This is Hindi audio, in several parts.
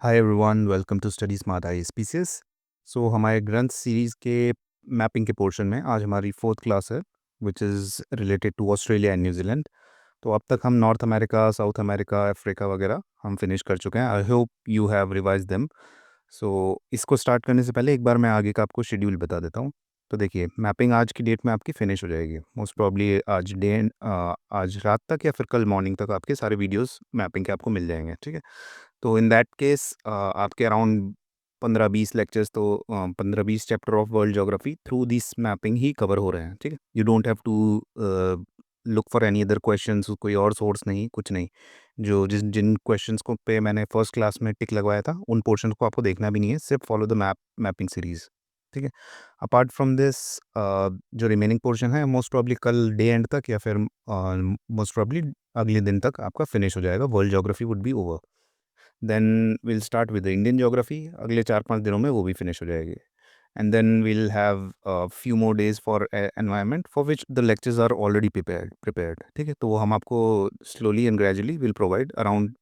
Hi everyone, welcome to study smart I SPCS. So हमारे ग्रंथ सीरीज़ के मैपिंग के पोर्शन में आज हमारी फोर्थ क्लास है, which is related to Australia and New Zealand. तो अब तक हम North America, South America, Africa वगैरह हम फिनिश कर चुके हैं। I hope you have revise them. So इसको स्टार्ट करने से पहले एक बार मैं आगे का आपको शेड्यूल बता देता हूँ। तो देखिए, मैपिंग आज की डेट में आपकी फ़िनिश हो जाएगी मोस्ट प्रॉब्ली आज रात तक या फिर कल मॉर्निंग तक आपके सारे वीडियोस मैपिंग के आपको मिल जाएंगे, ठीक है। तो इन दैट केस आपके अराउंड 15-20 लेक्चर्स तो 15-20 chapter of world geography through this mapping ही कवर हो रहे हैं, ठीक है। You don't have to look for any other questions, कोई और सोर्स नहीं, कुछ नहीं। जो जिन क्वेश्चंस को पे मैंने फर्स्ट क्लास में टिक लगवाया था उन पोर्शन को आपको देखना भी नहीं है, सिर्फ फॉलो द मैपिंग सीरीज, ठीक है। अपार्ट फ्रॉम दिस जो रिमेनिंग पोर्शन है मोस्ट प्रॉब्ली कल डे एंड तक या फिर मोस्ट प्रॉब्ली अगले दिन तक आपका फिनिश हो जाएगा। World geography would be over. Then will start with the Indian geography, अगले 4-5 दिनों में वो भी फिनिश हो जाएगी। And then will have few more days for environment for which the lectures are already prepared, ठीक है। तो वो हम आपको slowly and gradually will provide around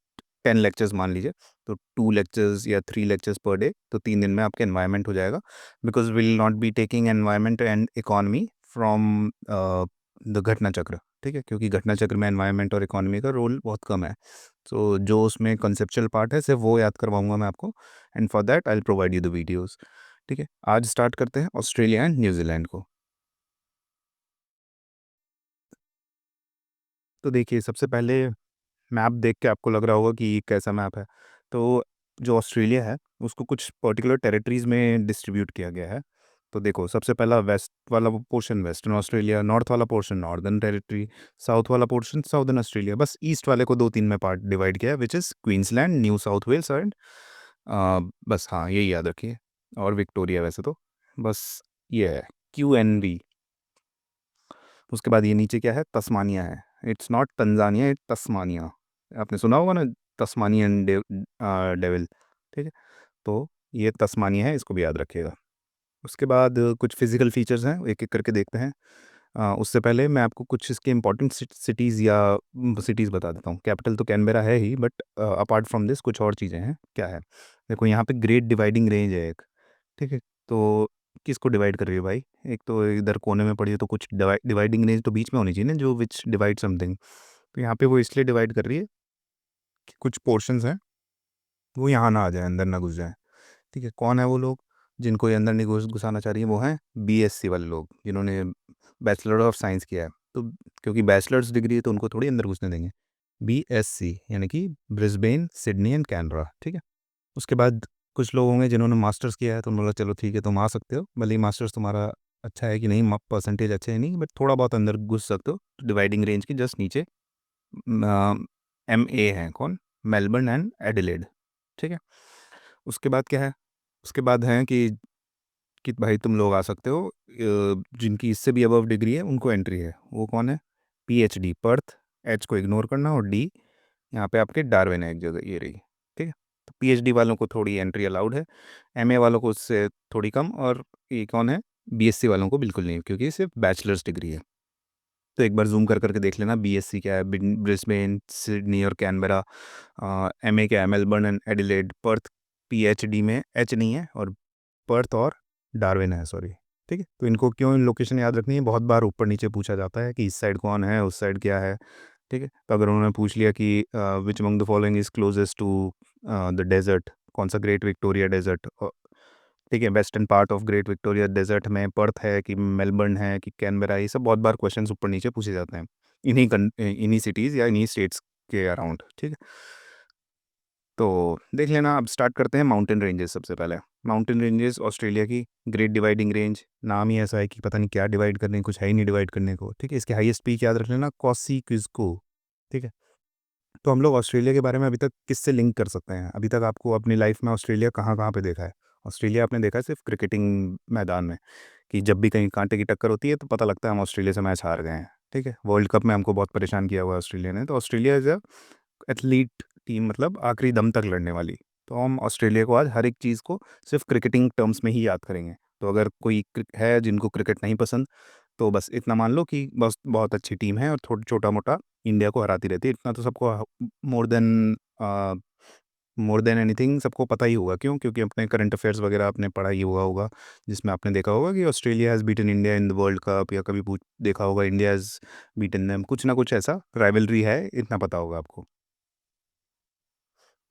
10 lectures मान लीजिए। तो 2 लेक्चर्स या 3 लेक्चर्स पर डे, तो 3 दिन में आपके एनवायरनमेंट हो जाएगा। Because will not be taking environment and economy from the घटना चक्र, ठीक है, क्योंकि घटना चक्र में एनवायरनमेंट और इकोनॉमी का रोल बहुत कम है। सो जो उसमें कंसेप्चुअल पार्ट है सिर्फ वो याद करवाऊंगा मैं आपको, and for that I will provide you the videos, ठीक है। आज स्टार्ट करते हैं ऑस्ट्रेलिया एंड न्यूजीलैंड को। तो देखिए, सबसे पहले मैप देख के आपको लग रहा होगा कि कैसा मैप है। तो जो ऑस्ट्रेलिया है उसको कुछ पर्टिकुलर टेरिटरीज़ में डिस्ट्रीब्यूट किया गया है। तो देखो, सबसे पहला वेस्ट वाला पोर्शन वेस्टर्न ऑस्ट्रेलिया, नॉर्थ वाला पोर्शन नॉर्दर्न टेरिटरी, साउथ वाला पोर्शन साउदर्न ऑस्ट्रेलिया। बस ईस्ट वाले को 2-3 में पार्ट डिवाइड किया है, which is Queensland, New South Wales and बस हाँ, यही याद रखिए। और विक्टोरिया वैसे तो बस ये है, QNV। उसके बाद ये नीचे क्या है, तस्मानिया है। It's not Tanzania, it's Tasmania. आपने सुना होगा ना, तस्मानियन डेविल, ठीक है। तो ये तस्मानिया है, इसको भी याद रखिएगा। उसके बाद कुछ फिजिकल फीचर्स हैं, एक एक करके देखते हैं। उससे पहले मैं आपको कुछ इसके इंपॉर्टेंट सिटीज़ या सिटीज़ बता देता हूँ। कैपिटल तो कैनबेरा है ही, बट अपार्ट फ्रॉम दिस कुछ और चीज़ें हैं। क्या है, देखो यहाँ पे ग्रेट डिवाइडिंग रेंज है एक, ठीक है। तो किसको डिवाइड कर रही है भाई? एक तो इधर कोने में पड़ी है, तो कुछ डिवाइडिंग रेंज तो बीच में होनी चाहिए ना, जो विच डिवाइड समथिंग। तो यहाँ पे वो इसलिए डिवाइड कर रही है कि कुछ पोर्शंस हैं वो यहाँ ना आ जाए, अंदर ना घुस जाए, ठीक है। कौन है वो लोग जिनको ये अंदर नहीं घुसाना चाह रही है? वो हैं BSc वाले लोग, जिन्होंने बैचलर ऑफ साइंस किया है। तो क्योंकि बैचलर्स डिग्री है तो उनको थोड़ी अंदर घुसने देंगे। BSc यानी कि ब्रिस्बेन, सिडनी एंड कैनबरा, ठीक है। उसके बाद कुछ लोग होंगे जिन्होंने मास्टर्स किया है, तो बोला चलो ठीक है, तुम आ सकते हो, भले ही मास्टर्स तुम्हारा अच्छा है कि नहीं, परसेंटेज अच्छे है नहीं, बट थोड़ा बहुत अंदर घुस सकते हो। डिवाइडिंग रेंज के जस्ट नीचे MA हैं, कौन? मेलबर्न एंड एडिलेड, ठीक है। उसके बाद क्या है? उसके बाद हैं कि भाई तुम लोग आ सकते हो, जिनकी इससे भी अबव डिग्री है उनको एंट्री है। वो कौन है? PhD, पर्थ, H को इग्नोर करना, और D यहाँ पे आपके डार्विन है एक जगह, ये रही, ठीक है। तो PhD वालों को थोड़ी एंट्री अलाउड है, MA वालों को उससे थोड़ी कम, और ये कौन है? BSc वालों को बिल्कुल नहीं, क्योंकि ये सिर्फ बैचलर्स डिग्री है। तो एक बार जूम कर करके देख लेना, BSc क्या है, ब्रिस्बेन, सिडनी और कैनबरा। MA क्या है, Melbourne and Adelaide. Perth, PhD में H नहीं है, और पर्थ और डार्विन है, सॉरी, ठीक है। तो इनको क्यों लोकेशन याद रखनी है? बहुत बार ऊपर नीचे पूछा जाता है कि इस साइड कौन है, उस साइड क्या है, ठीक है। तो अगर उन्होंने पूछ लिया कि which among the following is closest to the desert, कौन सा ग्रेट विक्टोरिया डेजर्ट, ठीक है, western part of Great Victoria Desert में पर्थ है कि मेलबर्न है कि कैनबरा, ये सब बहुत बार क्वेश्चंस ऊपर नीचे पूछे जाते हैं इन्हीं सिटीज़ या इन्हीं स्टेट्स के अराउंड, ठीक है। तो देख लेना। अब स्टार्ट करते हैं माउंटेन रेंजेस। सबसे पहले माउंटेन रेंजेस ऑस्ट्रेलिया की, ग्रेट डिवाइडिंग रेंज, नाम ही ऐसा है कि पता नहीं क्या डिवाइड करने, कुछ है ही नहीं डिवाइड करने को, ठीक है। इसके हाईएस्ट पीक याद रख लेना, कॉसी, ठीक है। तो हम लोग ऑस्ट्रेलिया के बारे में अभी तक किससे लिंक कर सकते हैं? अभी तक आपको अपनी लाइफ में ऑस्ट्रेलिया कहाँ कहाँ पे देखा है? ऑस्ट्रेलिया आपने देखा है सिर्फ क्रिकेटिंग मैदान में, कि जब भी कहीं कांटे की टक्कर होती है तो पता लगता है हम ऑस्ट्रेलिया से मैच हार गए हैं, ठीक है। वर्ल्ड कप में हमको बहुत परेशान किया हुआ है ऑस्ट्रेलिया ने। तो ऑस्ट्रेलिया इज एथलीट टीम, मतलब आखिरी दम तक लड़ने वाली। तो हम ऑस्ट्रेलिया को आज हर एक चीज़ को सिर्फ क्रिकेटिंग टर्म्स में ही याद करेंगे। तो अगर कोई है जिनको क्रिकेट नहीं पसंद, तो बस इतना मान लो कि बस बहुत अच्छी टीम है और थोड़ा छोटा मोटा इंडिया को हराती रहती है, इतना तो सबको more than more than anything सबको पता ही होगा, क्यों? क्योंकि अपने करंट अफेयर्स वगैरह आपने पढ़ा ही हुआ होगा, जिसमें आपने देखा होगा कि Australia has beaten India in the world cup, या कभी पूछ देखा होगा इंडिया हैज़ बीटन देम, कुछ ना कुछ ऐसा राइवलरी है, इतना पता होगा आपको।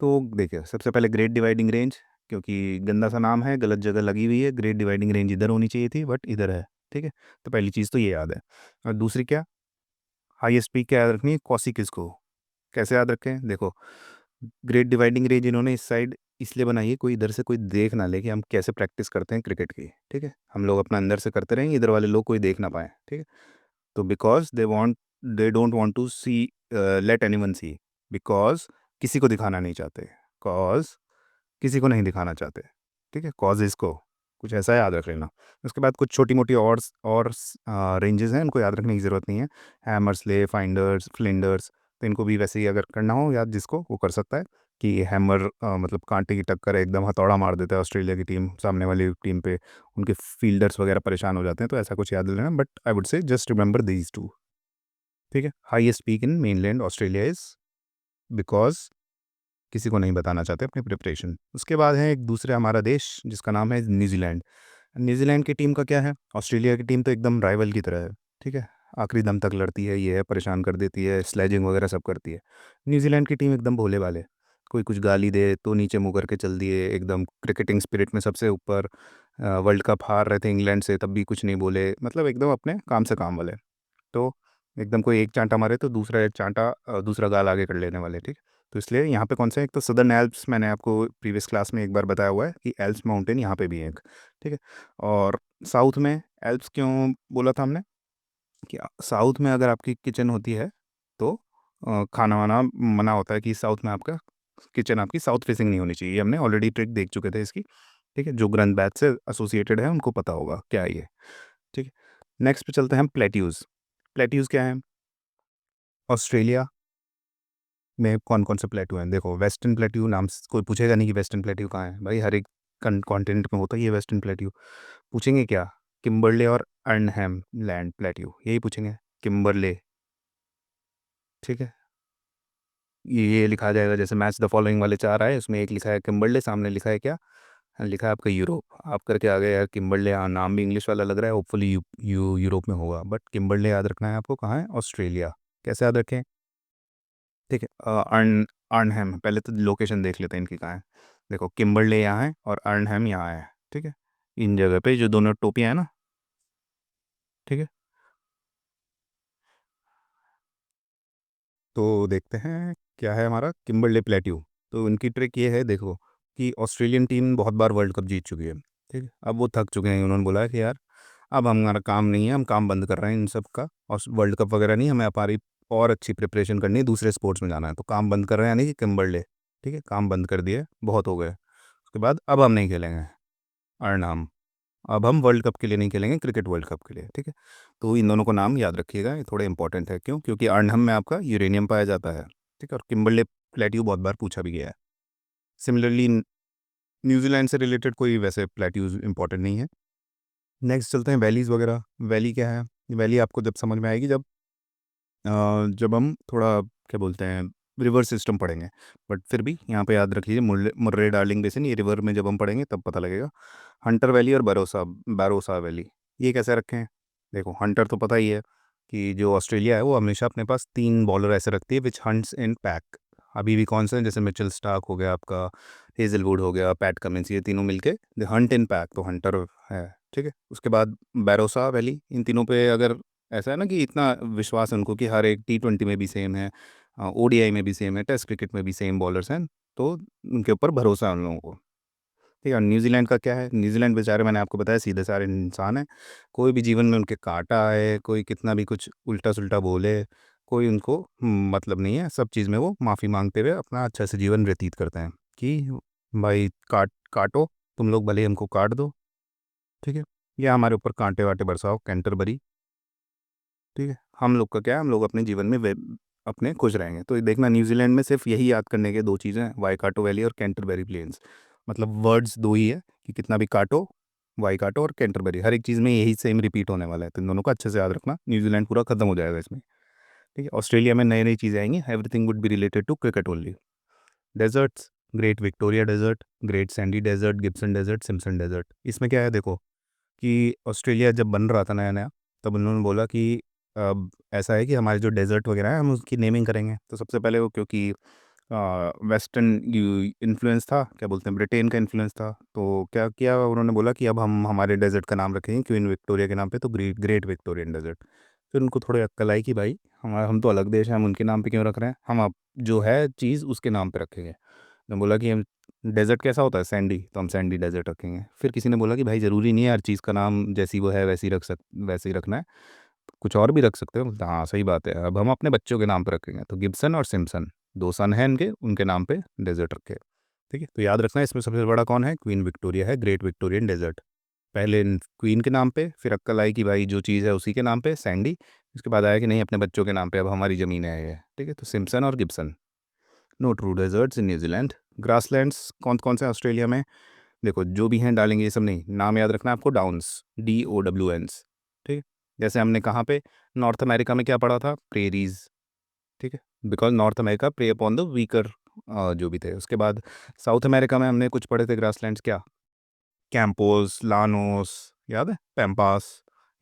तो देखिए, सबसे पहले ग्रेट डिवाइडिंग रेंज, क्योंकि गंदा सा नाम है, गलत जगह लगी हुई है, ग्रेट डिवाइडिंग रेंज इधर होनी चाहिए थी बट इधर है, ठीक है? तो पहली चीज़ तो ये याद है। और दूसरी क्या, हाईएस्ट पीक क्या याद रखनी है, कॉसिकिस को। कैसे याद रखें? देखो, ग्रेट डिवाइडिंग रेंज इन्होंने इस साइड इसलिए बनाई है, कोई इधर से कोई देख ना ले कि हम कैसे प्रैक्टिस करते हैं क्रिकेट की, ठीक है? हम लोग अपना अंदर से करते रहेंगे, इधर वाले लोग कोई देख ना पाए, ठीक है? तो because they don't want to see, let anyone see, because किसी को दिखाना नहीं चाहते, कॉज किसी को नहीं दिखाना चाहते, ठीक है? कॉज इसको कुछ ऐसा याद रख लेना। उसके बाद कुछ छोटी मोटी और रेंजेस हैं, इनको याद रखने की ज़रूरत नहीं है। हैमर्सले, फाइंडर्स, फ्लिंडर्स, तो इनको भी वैसे ही अगर करना हो याद, जिसको वो कर सकता है कि हैमर मतलब कांटे की टक्कर है, एकदम हथौड़ा मार देता है ऑस्ट्रेलिया की टीम सामने वाली टीम पे, उनके फील्डर्स वगैरह परेशान हो जाते हैं, तो ऐसा कुछ याद लेना, but I would say just remember these two, ठीक है? Highest peak in mainland Australia is, because किसी को नहीं बताना चाहते अपनी प्रिपरेशन। उसके बाद है एक दूसरा हमारा देश जिसका नाम है न्यूजीलैंड। न्यूजीलैंड की टीम का क्या है, ऑस्ट्रेलिया की टीम तो एकदम राइवल की तरह है, ठीक है? आखिरी दम तक लड़ती है, ये है, परेशान कर देती है, स्लेजिंग वगैरह सब करती है। न्यूजीलैंड की टीम एकदम भोले वाले, कोई कुछ गाली दे तो नीचे मुँह करके चल दिए, एकदम क्रिकेटिंग स्पिरिट में सबसे ऊपर। वर्ल्ड कप हार रहे थे इंग्लैंड से, तब भी कुछ नहीं बोले, मतलब एकदम अपने काम से काम वाले। तो एकदम कोई एक चांटा मारे तो दूसरा एक चांटा दूसरा गाल आगे कर लेने वाले, ठीक? तो इसलिए यहाँ पे कौन सा है, एक तो सदर्न एल्प्स, मैंने आपको प्रीवियस क्लास में एक बार बताया हुआ है कि एल्प्स माउंटेन यहाँ पे भी है एक, ठीक है? और साउथ में एल्प्स क्यों बोला था हमने, कि साउथ में अगर आपकी किचन होती है तो खाना वाना मना होता है, कि साउथ में आपका किचन आपकी साउथ फेसिंग नहीं होनी चाहिए। ये हमने ऑलरेडी ट्रिक देख चुके थे इसकी, ठीक है? जो ग्रंथ बैच से एसोसिएटेड है उनको पता होगा क्या है ये, ठीक है? नेक्स्ट पे चलते हैं हम, प्लेट्यूज़। प्लेट्यूज़ क्या है? ऑस्ट्रेलिया में कौन कौन से प्लेट्यू हैं? देखो, वेस्टर्न प्लेट्यू नाम से कोई पूछेगा नहीं कि वेस्टर्न प्लेट्यू कहाँ है, भाई हर एक कॉन्टिनेंट में होता ही है वेस्टर्न प्लेट्यू। पूछेंगे क्या, किम्बरले और अर्नहैम लैंड प्लेट्यू, यही पूछेंगे, किम्बरले, ठीक है? ये लिखा जाएगा, जैसे मैच द फॉलोइंग वाले चार आए, उसमें एक लिखा है किम्बरले, सामने लिखा है क्या, लिखा है आपका यूरोप। आप करके आ गए यार किम्बरले, हाँ नाम भी इंग्लिश वाला लग रहा है, होपफुली यूरोप में होगा, बट किम्बरले याद रखना है आपको, कहाँ है, ऑस्ट्रेलिया। कैसे याद रखें, ठीक है? अर्नहैम, पहले तो लोकेशन देख लेते हैं इनकी कहाँ है। देखो, किम्बरले यहाँ है और अर्नहैम यहाँ है, ठीक है? इन जगह पे जो दोनों टोपियाँ हैं ना, ठीक है? तो देखते हैं क्या है हमारा किम्बरले प्लेट्यू। तो इनकी ट्रिक ये है, देखो, कि ऑस्ट्रेलियन टीम बहुत बार वर्ल्ड कप जीत चुकी है, ठीक है? अब वो थक चुके हैं, उन्होंने बोला है कि यार अब हमारा काम नहीं है, हम काम बंद कर रहे हैं इन सब का, और वर्ल्ड कप वगैरह नहीं, हमें हमारी और अच्छी प्रिपरेशन करनी है, दूसरे स्पोर्ट्स में जाना है, तो काम बंद कर रहे हैं, यानी कि किम्बरले, ठीक है? काम बंद कर दिए, बहुत हो गए। उसके बाद अब हम नहीं खेलेंगे अर्नाम, अब हम वर्ल्ड कप के लिए नहीं खेलेंगे, क्रिकेट वर्ल्ड कप के लिए, ठीक है? तो इन दोनों को नाम याद रखिएगा, ये थोड़े इंपॉर्टेंट है, क्यों? क्योंकि अर्नहम में आपका यूरेनियम पाया जाता है, ठीक है? और किम्बरले प्लेट्यू बहुत बार पूछा भी गया है। सिमिलरली न्यूजीलैंड से रिलेटेड कोई वैसे प्लेट्यूज इंपॉर्टेंट नहीं है। नेक्स्ट चलते हैं वैलीज़ वगैरह। वैली क्या है? वैली आपको जब समझ में आएगी, जब हम थोड़ा क्या बोलते हैं, रिवर सिस्टम पढ़ेंगे, बट फिर भी यहाँ पे याद रख लीजिए, मुर्रे डार्लिंग बेसिन, ये रिवर में जब हम पढ़ेंगे तब पता लगेगा। हंटर वैली और बारोसा बारोसा वैली, ये कैसे रखें हैं? देखो, हंटर तो पता ही है कि जो ऑस्ट्रेलिया है वो हमेशा अपने पास 3 बॉलर ऐसे रखती है विच हंट्स इन पैक। अभी भी कौन से हैं, जैसे मिचेल स्टार्क हो गया आपका, हेजलवुड हो गया, पैट कमिंस, ये तीनों मिलके द हंट इन पैक, तो हंटर है, ठीक है? उसके बाद बैरोसा वैली, इन तीनों पे अगर ऐसा है ना कि इतना विश्वास है उनको कि हर एक T20 में भी सेम है, ओडीआई में भी सेम है, टेस्ट क्रिकेट में भी सेम बॉलर्स हैं, तो उनके ऊपर भरोसा है उन लोगों को, ठीक है? और न्यूजीलैंड का क्या है, न्यूजीलैंड बेचारे, मैंने आपको बताया, सीधे सारे इंसान हैं, कोई भी जीवन में उनके काटा है, कोई कितना भी कुछ उल्टा सुल्टा बोले, कोई उनको मतलब नहीं है, सब चीज़ में वो माफ़ी मांगते हुए अपना अच्छा से जीवन व्यतीत करते हैं, कि भाई काटो, तुम लोग भले ही हमको काट दो, ठीक है? या हमारे ऊपर कांटे वाटे बरसाओ, कैंटरबरी, ठीक है? हम लोग का क्या है, हम लोग अपने जीवन में अपने खुश रहेंगे। तो ये देखना, न्यूजीलैंड में सिर्फ यही याद करने के 2 चीज़ें हैं, वाईकाटो वैली और कैंटरबरी प्लेन्स। मतलब वर्ड्स 2 ही है, कि कितना भी काटो, वाईकाटो और कैंटरबरी, हर एक चीज़ में यही सेम रिपीट होने वाला है, तो इन दोनों को अच्छे से याद रखना, न्यूजीलैंड पूरा खत्म हो जाएगा इसमें, ठीक है? ऑस्ट्रेलिया में नई नई चीज़ें आएंगी, everything would be related to cricket only. Deserts, Great Victoria Desert, Great Sandy Desert, Gibson Desert, Simpson Desert. इसमें क्या है देखो कि ऑस्ट्रेलिया जब बन रहा था नया नया, तब उन्होंने बोला कि अब ऐसा है कि हमारे जो डेजर्ट वगैरह है हम उसकी नेमिंग करेंगे। तो सबसे पहले वो क्योंकि वेस्टर्न इन्फ्लुएंस था, क्या बोलते हैं, ब्रिटेन का इन्फ्लुएंस था, तो क्या किया उन्होंने, बोला कि अब हम हमारे डेजर्ट का नाम रखेंगे क्वीन विक्टोरिया के नाम पे, तो ग्रेट ग्रेट विक्टोरियन डेजर्ट। फिर उनको थोड़ी अक्ल आई कि भाई हम तो अलग देश हैं, हम उनके नाम पे क्यों रख रहे हैं, हम अब जो है चीज़ उसके नाम पे रखेंगे। तो बोला कि हम डेजर्ट कैसा होता है सैंडी, तो हम सैंडी डेजर्ट रखेंगे। फिर किसी ने बोला कि भाई ज़रूरी नहीं है हर चीज़ का नाम जैसी वो है वैसी वैसे ही रखना है, कुछ और भी रख सकते हो। बोलता, हाँ सही बात है, अब हम अपने बच्चों के नाम पे रखेंगे। तो गिब्सन और सिम्पसन, दो सन हैं इनके, उनके नाम पे डेजर्ट रखे। ठीक है, तो याद रखना है इसमें सबसे बड़ा कौन है, क्वीन विक्टोरिया है, ग्रेट विक्टोरियन डेजर्ट। पहले क्वीन के नाम पे, फिर अक्ल आई कि भाई जो चीज़ है उसी के नाम पे सैंडी, उसके बाद आया कि नहीं अपने बच्चों के नाम पे, अब हमारी ज़मीन है ये। ठीक है, तो सिम्पसन और Gibson. No true deserts in New Zealand. Grasslands कौन कौन से हैं ऑस्ट्रेलिया में, देखो जो भी हैं डालेंगे, ये सब नहीं, नाम याद रखना है आपको, डाउन्स, DOWNS। ठीक है, जैसे हमने कहाँ पे नॉर्थ अमेरिका में क्या पढ़ा था, प्रेरीज। ठीक है, because North America prey upon the weaker जो भी थे। उसके बाद साउथ अमेरिका में हमने कुछ पढ़े थे ग्रासलैंड्स, क्या, कैंपोस, लानोस, याद है, पैम्पास।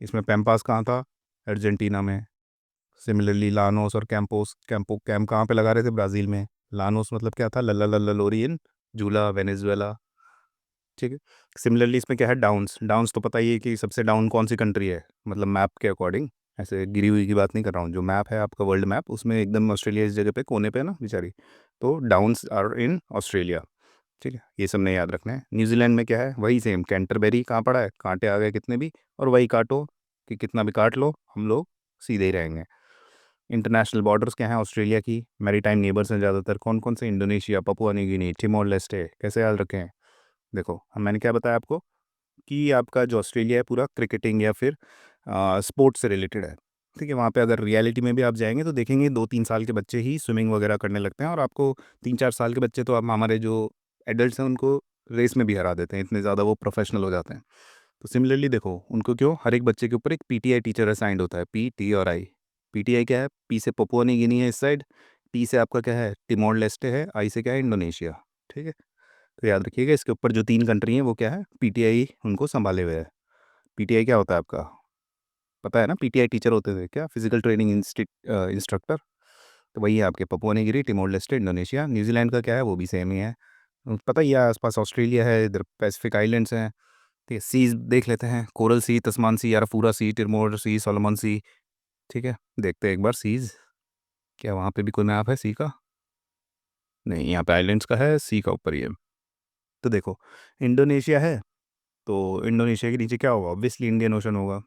इसमें पैम्पास कहाँ था, अर्जेंटीना में। सिमिलरली लानोस और कैंपोस, कैंप कहाँ पे लगा रहे थे, ब्राज़ील में। लानोस मतलब क्या था, लल्ला लल्ला लोरियन, जूला वेनेजुएला। ठीक है, सिमिलरली इसमें क्या है, डाउन्स। डाउन्स तो पता ही है कि सबसे डाउन कौन सी कंट्री है, मतलब मैप के अकॉर्डिंग, ऐसे गिरी हुई की बात नहीं कर रहा हूँ, जो मैप है आपका वर्ल्ड मैप, उसमें एकदम ऑस्ट्रेलिया इस जगह पे कोने पे है ना बेचारी, तो डाउन्स आर इन ऑस्ट्रेलिया। ठीक है, ये सब नहीं याद रखना है। न्यूजीलैंड में क्या है, वही सेम, कैंटरबेरी कहाँ पड़ा है, कांटे आ गए कितने भी, और वही काटो कि कितना भी काट लो हम लोग सीधे ही रहेंगे। इंटरनेशनल बॉर्डर्स क्या हैं ऑस्ट्रेलिया की, मैरीटाइम नेबर्स हैं ज़्यादातर, कौन कौन से, Indonesia, Papua New Guinea, टिमोर Leste. कैसे याद रखें, देखो मैंने क्या बताया आपको कि आपका जो ऑस्ट्रेलिया है पूरा क्रिकेटिंग या फिर स्पोर्ट्स से रिलेटेड है। ठीक है, वहाँ पे अगर रियलिटी में भी आप जाएंगे तो देखेंगे 2-3 साल के बच्चे ही स्विमिंग वगैरह करने लगते हैं, और आपको 3-4 साल के बच्चे तो अब हमारे जो एडल्ट्स हैं उनको रेस में भी हरा देते हैं, इतने ज़्यादा वो प्रोफेशनल हो जाते हैं। तो सिमिलरली देखो उनको क्यों, हर एक बच्चे के ऊपर एक PTI टीचर असाइंड होता है, P, T और I। PTI क्या है, P से पपुआ न्यू गिनी है इस साइड, T से आपका क्या है, टिमोर लेस्टे है, I से क्या है, इंडोनेशिया। ठीक है, तो याद रखिएगा इसके ऊपर जो 3 कंट्री हैं वो क्या है, PTI उनको संभाले हुए है। PTI क्या होता है आपका, पता है ना, PTI टीचर होते थे क्या, फिजिकल ट्रेनिंग इंस्ट्रक्टर। तो वही है आपके, Papua New Guinea, टिमोर Leste, Indonesia. New Zealand का क्या है, वो भी सेम ही है, पता ही है, आसपास ऑस्ट्रेलिया है, इधर पैसिफिक आइलैंड्स हैं। ठीक है, सीज देख लेते हैं, कोरल सी, तस्मान सी, याराफूरा सी, टिमोर सी, सोलोमन सी। ठीक है, देखते हैं एक बार सीज, क्या वहाँ पे भी कोई मैप है सी का, नहीं, यहाँ पे आइलैंड्स का है, सी का ऊपर ही है। तो देखो इंडोनेशिया है, तो इंडोनेशिया के नीचे क्या होगा, ऑब्वियसली इंडियन ओशन होगा।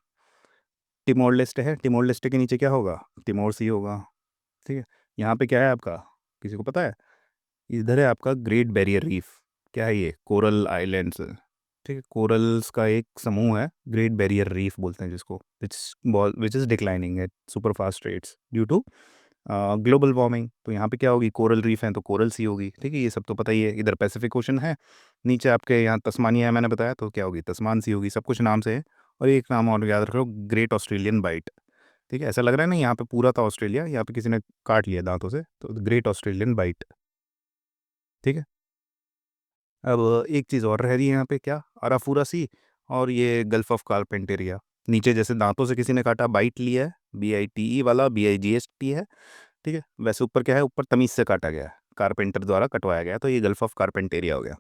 टिमोर लेस्टे है, टिमोर लेस्टे के नीचे क्या होगा, टिमोर सी होगा। ठीक है, यहाँ पे क्या है आपका, किसी को पता है, इधर है आपका ग्रेट बैरियर रीफ। क्या है ये, कोरल आइलैंड्स। ठीक है, कोरल्स का एक समूह है, ग्रेट बैरियर रीफ बोलते हैं जिसको, which is declining at super fast rates due to global warming. तो यहाँ पे क्या होगी, कोरल रीफ है तो कोरल सी होगी। ठीक है, ये सब तो पता ही है। इधर पैसिफिक ओशन है, नीचे आपके यहाँ तस्मानिया है, मैंने बताया, तो क्या होगी, तस्मान सी होगी। सब कुछ नाम से है। और एक नाम और याद रखो, ग्रेट ऑस्ट्रेलियन बाइट। ठीक है, ऐसा लग रहा है ना यहाँ पे पूरा था ऑस्ट्रेलिया, यहाँ पे किसी ने काट लिया दांतों से, तो ग्रेट ऑस्ट्रेलियन बाइट। ठीक है, अब एक चीज़ और रह रही है यहाँ पे, क्या, अराफूरा सी और ये गल्फ ऑफ कारपेंटेरिया। नीचे जैसे दांतों से किसी ने काटा, बाइट लिया है, BITE वाला, BIGST है। ठीक है, वैसे ऊपर क्या है, ऊपर तमीज़ से काटा गया है, कारपेंटर द्वारा कटवाया गया, तो ये गल्फ ऑफ कारपेंटेरिया हो गया।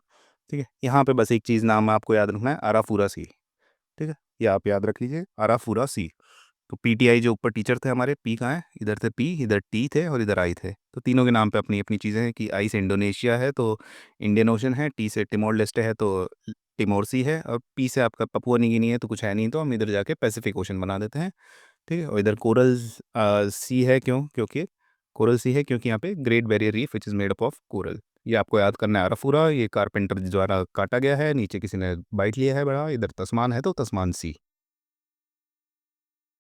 ठीक है, यहाँ पे बस एक चीज़ नाम आपको याद रखना है, अराफूरा सी। ठीक है, ये आप याद रख लीजिए, अराफूरा सी। तो PTI जो ऊपर टीचर थे हमारे, P कहाँ है, इधर थे P, इधर T थे और इधर I थे। तो तीनों के नाम पे अपनी अपनी चीज़ें हैं, कि I से इंडोनेशिया है तो इंडियन ओशन है, T से टिमोर लेस्टे है तो टिमोर सी है, और P से आपका पपुआ न्यू गिनी है, तो कुछ है नहीं, तो हम इधर जाके पैसिफिक ओशन बना देते हैं। ठीक है, और इधर कोरल सी है, क्योंकि कोरल सी है क्योंकि यहाँ पे great barrier reef which is made up of coral. ये आपको याद करना है, अराफूरा ये कारपेंटर द्वारा काटा गया है, नीचे किसी ने बाइट लिया है बड़ा, इधर तस्मान है तो तस्मान सी।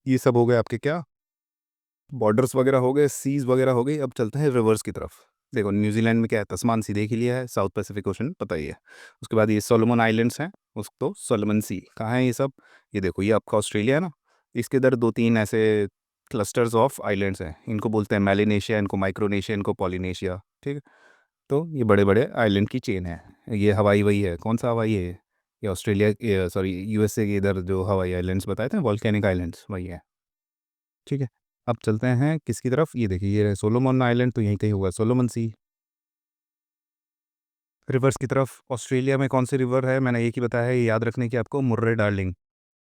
ये सब हो गए आपके क्या, बॉर्डर्स वगैरह हो गए, सीज वगैरह हो गई। अब चलते हैं रिवर्स की तरफ। देखो न्यूजीलैंड में क्या है, तस्मान सी देख ही लिया है, साउथ पैसिफिक ओशन पता ही है। उसके बाद ये सोलोमन आइलैंड्स हैं, उसको सोलोमन सी। कहाँ है ये सब, ये देखो ये आपका ऑस्ट्रेलिया है ना, इसके इधर 2-3 ऐसे क्लस्टर्स ऑफ आइलैंड्स हैं, इनको बोलते हैं मेलिनेशिया, इनको माइक्रोनेशिया, इनको पॉलिनेशिया। ठीक है, तो ये बड़े बड़े आइलैंड की चेन है। ये हवाई वही है, कौन सा हवाई है ये ऑस्ट्रेलिया, सॉरी यूएसए के इधर जो हवाई आइलैंड्स बताए थे वॉल्केनिक आइलैंड्स, वही है। ठीक है। अब चलते हैं किसकी तरफ, ये देखिए ये सोलोमन आइलैंड, तो यहीं कहीं होगा सोलोमन सी। रिवर्स की तरफ ऑस्ट्रेलिया में कौन सी रिवर है, मैंने एक ही बताया है, ये याद रखने की आपको, मुर्रे डार्लिंग।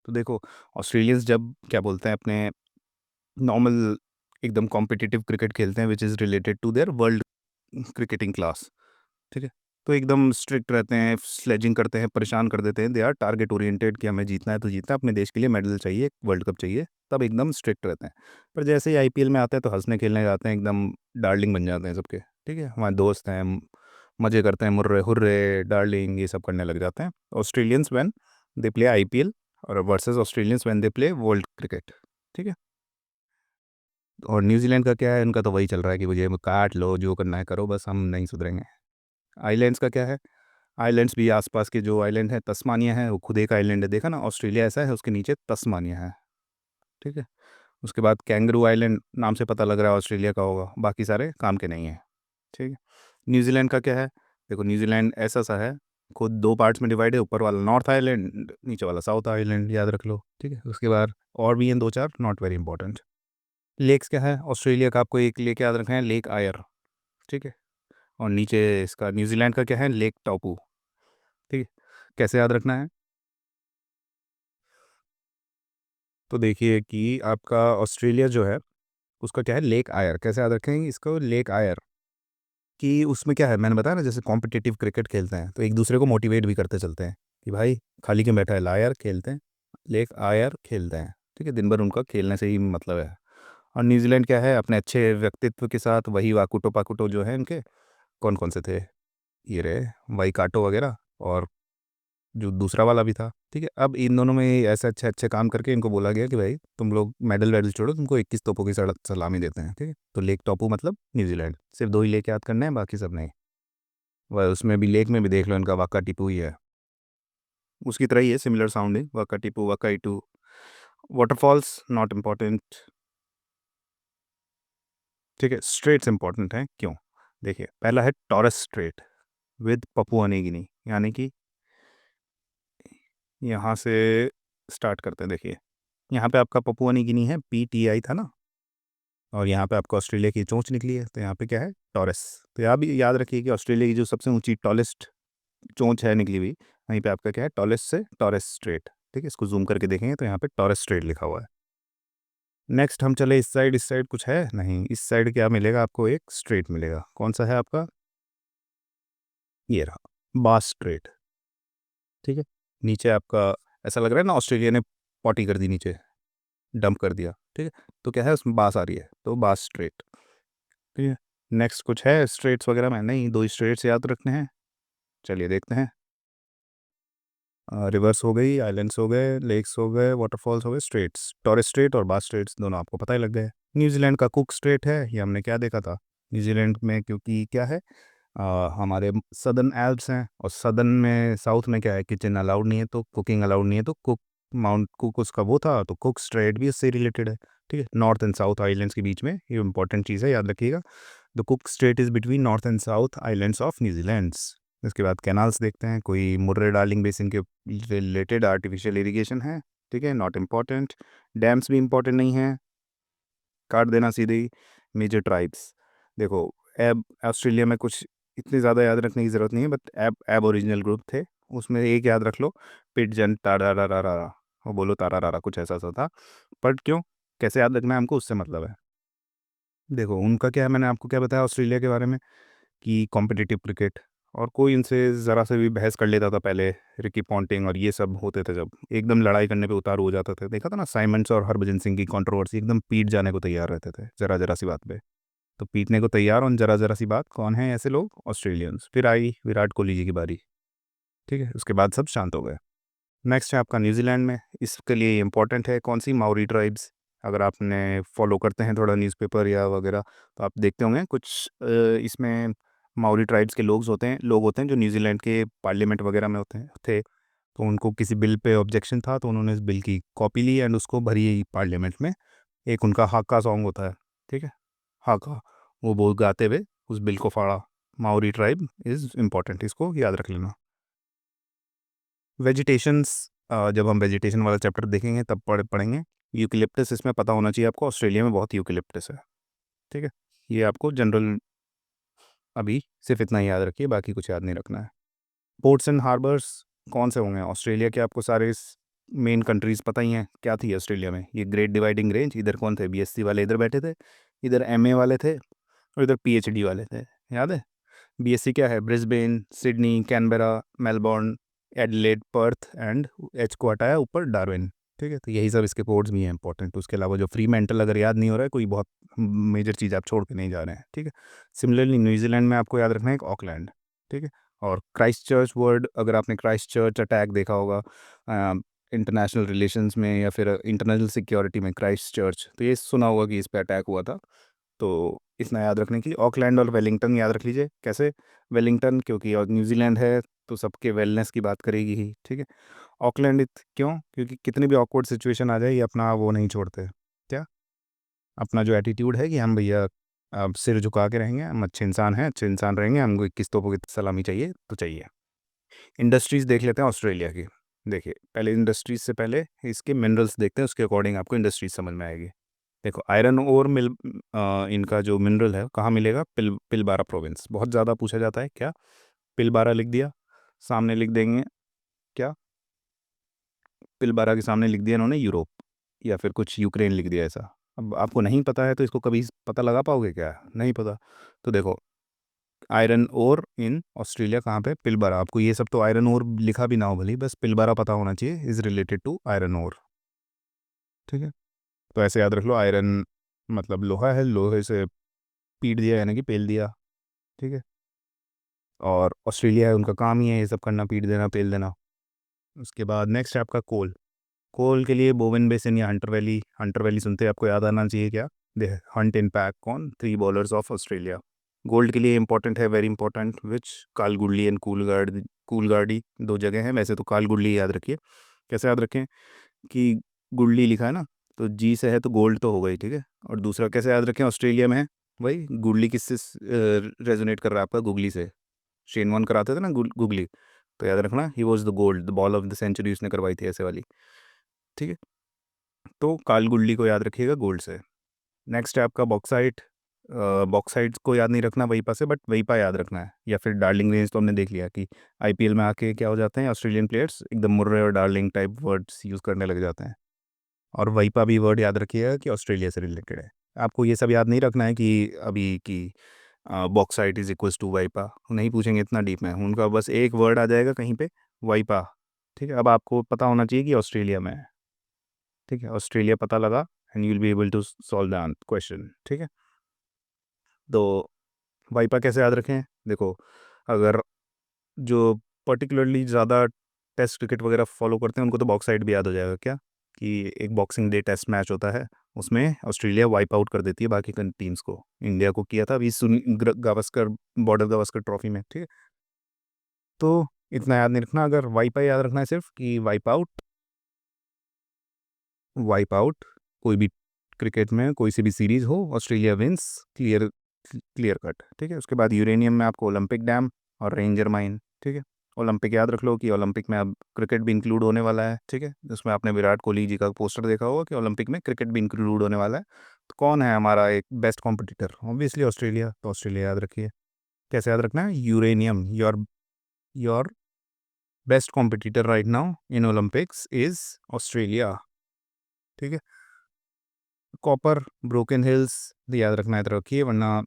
तो देखो ऑस्ट्रेलियंस जब क्या बोलते हैं अपने नॉर्मल एकदम कॉम्पिटिटिव क्रिकेट खेलते हैं which is related to their world cricketing class, ठीक है, तो एकदम स्ट्रिक्ट रहते हैं, स्लेजिंग करते हैं, परेशान कर देते हैं, दे आर टारगेट ओरिएंटेड कि हमें जीतना है तो जीतना है, अपने देश के लिए मेडल चाहिए, वर्ल्ड कप चाहिए, तब एकदम स्ट्रिक्ट रहते हैं। पर जैसे ही आईपीएल में आते हैं तो हंसने खेलने जाते हैं, एकदम डार्लिंग बन जाते हैं सबके। ठीक है, हमारे दोस्त हैं, मज़े करते हैं, मुर्रे हुर्रे डार्लिंग ये सब करने लग जाते हैं। Australians when they play IPL और versus Australians when they play world cricket. ठीक है। और न्यूजीलैंड का क्या है, उनका तो वही चल रहा है कि मुझे काट लो, जो करना है करो, बस हम नहीं सुधरेंगे। आइलैंड्स का क्या है, आइलैंड्स भी आसपास के जो आइलैंड है, तस्मानिया है, वो खुद एक आइलैंड है, देखा ना, ऑस्ट्रेलिया ऐसा है, उसके नीचे तस्मानिया है। ठीक है। उसके बाद कैंगरू आइलैंड, नाम से पता लग रहा है ऑस्ट्रेलिया का होगा, बाकी सारे काम के नहीं है। ठीक है। न्यूजीलैंड का क्या है, देखो न्यूजीलैंड ऐसा सा है, खुद दो पार्ट्स में डिवाइड है, ऊपर वाला नॉर्थ आइलैंड, नीचे वाला साउथ आइलैंड, याद रख लो। ठीक है। उसके बाद और भी हैं दो चार, नॉट वेरी इंपॉर्टेंट। लेक्स क्या है ऑस्ट्रेलिया का, आपको एक लेक याद रखना है, लेक आयर। ठीक है। और नीचे इसका न्यूजीलैंड का क्या है, लेक टापू। ठीक है। कैसे याद रखना है, तो देखिए कि आपका ऑस्ट्रेलिया जो है उसका क्या है, लेक आयर, कैसे याद रखेंगे इसको, लेक आयर, कि उसमें क्या है, मैंने बताया ना, जैसे कॉम्पिटिटिव क्रिकेट खेलते हैं तो एक दूसरे को मोटिवेट भी करते चलते हैं कि भाई खाली क्यों बैठा है, लायर खेलते हैं, लेक आयर खेलते हैं। ठीक है, दिन भर उनका खेलने से ही मतलब है। और न्यूजीलैंड क्या है, अपने अच्छे व्यक्तित्व के साथ, वही वाकुटो पाकुटो जो है इनके, कौन कौन से थे, ये रहे वाई काटो वगैरह, और जो दूसरा वाला भी था। ठीक है। अब इन दोनों में ऐसे अच्छे अच्छे काम करके इनको बोला गया कि भाई तुम लोग मेडल वेडल छोड़ो, तुमको 21 तोपों की सलामी देते हैं। ठीक है। तो लेक टॉपू मतलब न्यूजीलैंड, सिर्फ दो ही लेक याद करने हैं, बाकी सब नहीं। वह उसमें भी लेक में भी देख लो इनका वाका टिपू ही है, उसकी तरह ही है, सिमिलर साउंडिंग, वाका टिपू वाका इटू। Waterfalls not important. ठीक है। स्ट्रेट्स इंपॉर्टेंट हैं, क्यों, देखिए पहला है taurus straight with Papua New Guinea, यानी कि यहाँ से स्टार्ट करते हैं, देखिए यहाँ पे आपका पपुआ न्यू गिनी है, PTI था ना, और यहाँ पे आपको ऑस्ट्रेलिया की चोंच निकली है, तो यहाँ पे क्या है, टॉरस। तो यहाँ भी याद रखिए कि ऑस्ट्रेलिया की जो सबसे ऊंची टॉलेस्ट चोंच है निकली हुई, वहीं पे आपका क्या है, टॉलेस से टॉरस स्ट्रेट। ठीक है, इसको जूम करके देखेंगे तो यहाँ पे टॉरस स्ट्रेट लिखा हुआ है। नेक्स्ट हम चले इस साइड कुछ है नहीं, इस साइड क्या मिलेगा आपको, एक स्ट्रेट मिलेगा, कौन सा है आपका, ये रहा बास स्ट्रेट। ठीक है। नीचे आपका ऐसा लग रहा है ना ऑस्ट्रेलिया ने पॉटी कर दी नीचे, डंप कर दिया। ठीक है। तो क्या है, उसमें बास आ रही है, तो बास स्ट्रेट। ठीक है। नेक्स्ट कुछ है स्ट्रेट्स वगैरह में नहीं, दो स्ट्रेट्स याद रखने हैं, चलिए देखते हैं। रिवर्स हो गई, आइलैंड्स हो गए, लेक्स हो गए, वाटरफॉल्स हो गए, स्ट्रेट्स, टॉरेस स्ट्रेट और बास स्ट्रेट्स दोनों आपको पता ही लग गए। न्यूजीलैंड का कुक स्ट्रेट है, ये हमने क्या देखा था, न्यूजीलैंड में क्योंकि क्या है, हमारे सदर्न एल्प्स हैं, और सदर्न में साउथ में क्या है, किचन अलाउड नहीं है, तो कुकिंग अलाउड नहीं है, तो कुक माउंट कुक उसका वो था, तो कुक स्ट्रेट भी उससे रिलेटेड है। ठीक है। नॉर्थ एंड साउथ आइलैंड्स के बीच में, ये इंपॉर्टेंट चीज़ है, याद रखिएगा। The cook straight is between north and south islands of New Zealand's. इसके बाद कैनाल्स देखते हैं, कोई मुर्रे डार्लिंग बेसिन के रिलेटेड आर्टिफिशियल इरिगेशन है। ठीक है, नॉट इम्पॉर्टेंट। डैम्स भी इम्पॉर्टेंट नहीं है, काट देना सीधे ही। मेजर ट्राइब्स, देखो एब ऑस्ट्रेलिया में कुछ इतनी ज़्यादा याद रखने की ज़रूरत नहीं है, बट एब ओरिजिनल ग्रुप थे, उसमें एक याद रख लो, पिटजन टारारारा, वो बोलो तारारारा, कुछ ऐसा सा था। बट क्यों, कैसे याद रखना है हमको, उससे मतलब है। देखो उनका क्या है, मैंने आपको क्या बताया ऑस्ट्रेलिया के बारे में, कि कॉम्पिटिटिव क्रिकेट, और कोई इनसे ज़रा से भी बहस कर लेता था पहले, रिकी पॉन्टिंग और ये सब होते थे, जब एकदम लड़ाई करने पे उतारू हो जाते थे, देखा था ना साइमंड्स और हरभजन सिंह की कंट्रोवर्सी, एकदम पीट जाने को तैयार रहते थे ज़रा ज़रा सी बात पे। तो पीटने को तैयार और ज़रा ज़रा सी बात, कौन है ऐसे लोग, ऑस्ट्रेलियंस। फिर आई विराट कोहली जी की बारी। ठीक है, उसके बाद सब शांत हो गए। नेक्स्ट है आपका न्यूजीलैंड में, इसके लिए इंपॉर्टेंट है कौन सी, माओरी ट्राइब्स। अगर आपने फॉलो करते हैं थोड़ा न्यूज़पेपर या वगैरह, तो आप देखते होंगे कुछ इसमें माओरी ट्राइब्स के लोग होते हैं जो न्यूजीलैंड के पार्लियामेंट वगैरह में होते हैं थे। तो उनको किसी बिल पे ऑब्जेक्शन था, तो उन्होंने इस बिल की कॉपी ली एंड उसको भरी पार्लियामेंट में। एक उनका हाक्का सॉन्ग होता है, ठीक है, हाक्का, वो बोल गाते हुए उस बिल को फाड़ा। माओरी ट्राइब इज़ इम्पॉर्टेंट, इसको याद रख लेना। वेजिटेशंस, जब हम वेजिटेशन वाला चैप्टर देखेंगे तब पढ़ेंगे। यूकेलिप्टस इसमें पता होना चाहिए आपको, ऑस्ट्रेलिया में बहुत यूकेलिप्टस है, ठीक है। ये आपको जनरल अभी सिर्फ इतना ही याद रखिए, बाकी कुछ याद नहीं रखना है। पोर्ट्स एंड हार्बर्स कौन से होंगे ऑस्ट्रेलिया के, आपको सारे मेन कंट्रीज़ पता ही हैं। क्या थी ऑस्ट्रेलिया में, ये ग्रेट डिवाइडिंग रेंज, इधर कौन थे, बीएससी वाले इधर बैठे थे, इधर एमए वाले थे और इधर पीएचडी वाले थे, याद है। बीएससी क्या है, Brisbane, Sydney, Canberra, Melbourne, Adelaide, Perth and H को हटाया ऊपर डार्विन, ठीक है। तो यही सब इसके पोर्ट्स भी हैं इंपॉर्टेंट। उसके अलावा जो फ्री मेंटल अगर याद नहीं हो रहा है, कोई बहुत मेजर चीज़ आप छोड़ के नहीं जा रहे हैं, ठीक है। सिमिलरली न्यूजीलैंड में आपको याद रखना है एक ऑकलैंड, ठीक है। और क्राइस्ट चर्च वर्ड, अगर आपने क्राइस्ट चर्च अटैक देखा होगा इंटरनेशनल रिलेशंस में या फिर इंटरनेशनल सिक्योरिटी में, क्राइस्ट चर्च, तो ये सुना होगा कि इस पर अटैक हुआ था। तो इतना याद रखने के लिए ऑकलैंड और वेलिंगटन याद रख लीजिए। कैसे, वेलिंगटन क्योंकि और न्यूजीलैंड है तो सबके वेलनेस की बात करेगी ही, ठीक है। ऑकलैंड क्यों, क्योंकि कितनी भी ऑकवर्ड सिचुएशन आ जाए ये अपना वो नहीं छोड़ते, क्या, अपना जो एटीट्यूड है कि हम भैया अब सिर झुका के रहेंगे, हम अच्छे इंसान हैं, अच्छे इंसान रहेंगे, हमको 21 तोपों की सलामी चाहिए तो चाहिए। इंडस्ट्रीज़ देख लेते हैं ऑस्ट्रेलिया की। देखिए पहले इंडस्ट्रीज़ से पहले इसके मिनरल्स देखते हैं, उसके अकॉर्डिंग आपको इंडस्ट्रीज समझ में आएगी। देखो आयरन ओर इनका जो मिनरल है कहाँ मिलेगा, पिलबारा प्रोविंस, बहुत ज़्यादा पूछा जाता है। क्या, पिलबारा लिख दिया, सामने लिख देंगे क्या, पिलबारा के सामने लिख दिया इन्होंने यूरोप, या फिर कुछ यूक्रेन लिख दिया ऐसा। अब आपको नहीं पता है तो इसको कभी पता लगा पाओगे क्या, नहीं पता। तो देखो आयरन ओर इन ऑस्ट्रेलिया कहाँ पे, पिलबारा। आपको ये सब तो आयरन ओर लिखा भी ना हो भली, बस पिलबारा पता होना चाहिए, is related to iron ore, ठीक है। तो ऐसे याद रख लो, आयरन मतलब लोहा है, लोहे से पीट दिया यानी कि पेल दिया, ठीक है। और ऑस्ट्रेलिया है, उनका काम ही है ये सब करना, पीट देना, पेल देना। उसके बाद नेक्स्ट है आपका कोल। कोल के लिए बोवेन बेसिन या हंटर वैली, हंटर वैली सुनते आपको याद आना चाहिए क्या, दे हंट इन पैक कौन, 3 बॉलर्स ऑफ ऑस्ट्रेलिया। गोल्ड के लिए इंपॉर्टेंट है, very important, which, Kalgoorlie and Coolgardie 2 जगह हैं। वैसे तो कालगुडली याद रखिए। कैसे याद रखें कि गुडली लिखा है ना, तो जी से है तो गोल्ड तो हो गई, ठीक है। और दूसरा कैसे याद रखें, ऑस्ट्रेलिया में है भाई, गुडली किससे रेजोनेट कर रहा है आपका, गुगली से। शेन वॉर्न कराते थे ना गुगली, तो याद रखना he was the gold, the ball of the century उसने करवाई थी ऐसे वाली, ठीक है। तो काल गुडली को याद रखिएगा गोल्ड से। नेक्स्ट है आपका बॉक्साइट। बॉक्साइट को याद नहीं रखना वहीपा से, बट वहीपा याद रखना है। या फिर डार्लिंग रेंज, तो हमने देख लिया कि आईपीएल में आके क्या हो जाते हैं ऑस्ट्रेलियन प्लेयर्स, एकदम मुर्रे और डार्लिंग टाइप वर्ड्स यूज़ करने लग जाते हैं। और वहीपा भी वर्ड याद रखिएगा कि ऑस्ट्रेलिया से रिलेटेड है। आपको ये सब याद नहीं रखना है कि अभी की बॉक्साइट इज इक्वल्स टू वाइपा, नहीं पूछेंगे इतना डीप में, उनका बस एक वर्ड आ जाएगा कहीं पे, वाइपा, ठीक है। अब आपको पता होना चाहिए कि ऑस्ट्रेलिया में है, ठीक है। ऑस्ट्रेलिया पता लगा and you will be able to solve the question, ठीक है। तो वाइपा कैसे याद रखें, देखो अगर जो पर्टिकुलरली ज़्यादा टेस्ट क्रिकेट वगैरह फॉलो करते हैं उनको तो बॉक्साइट भी याद हो जाएगा, क्या, कि एक बॉक्सिंग डे टेस्ट मैच होता है, उसमें ऑस्ट्रेलिया वाइप आउट कर देती है बाकी टीम्स को। इंडिया को किया था अभी सुनील गावस्कर, बॉर्डर गावस्कर ट्रॉफी में, ठीक है। तो इतना याद नहीं रखना, अगर वाइपा याद रखना है सिर्फ कि वाइप आउट, वाइप आउट, कोई भी क्रिकेट में कोई सी भी सीरीज हो, Australia wins, clear, clear cut, ठीक है। उसके बाद यूरेनियम में आपको ओलंपिक डैम और रेंजर माइन, ठीक है। ओलंपिक याद रख लो कि ओलंपिक में अब क्रिकेट भी इंक्लूड होने वाला है, ठीक है। जिसमें आपने विराट कोहली जी का पोस्टर देखा होगा कि ओलंपिक में क्रिकेट भी इंक्लूड होने वाला है। तो कौन है हमारा एक बेस्ट कॉम्पिटिटर, ऑब्वियसली ऑस्ट्रेलिया, तो ऑस्ट्रेलिया याद रखिए। कैसे याद रखना है, uranium, your best competitor right now in Olympics is Australia, ठीक है। कॉपर, ब्रोकन हिल्स याद रखना है तो रखिए, वरना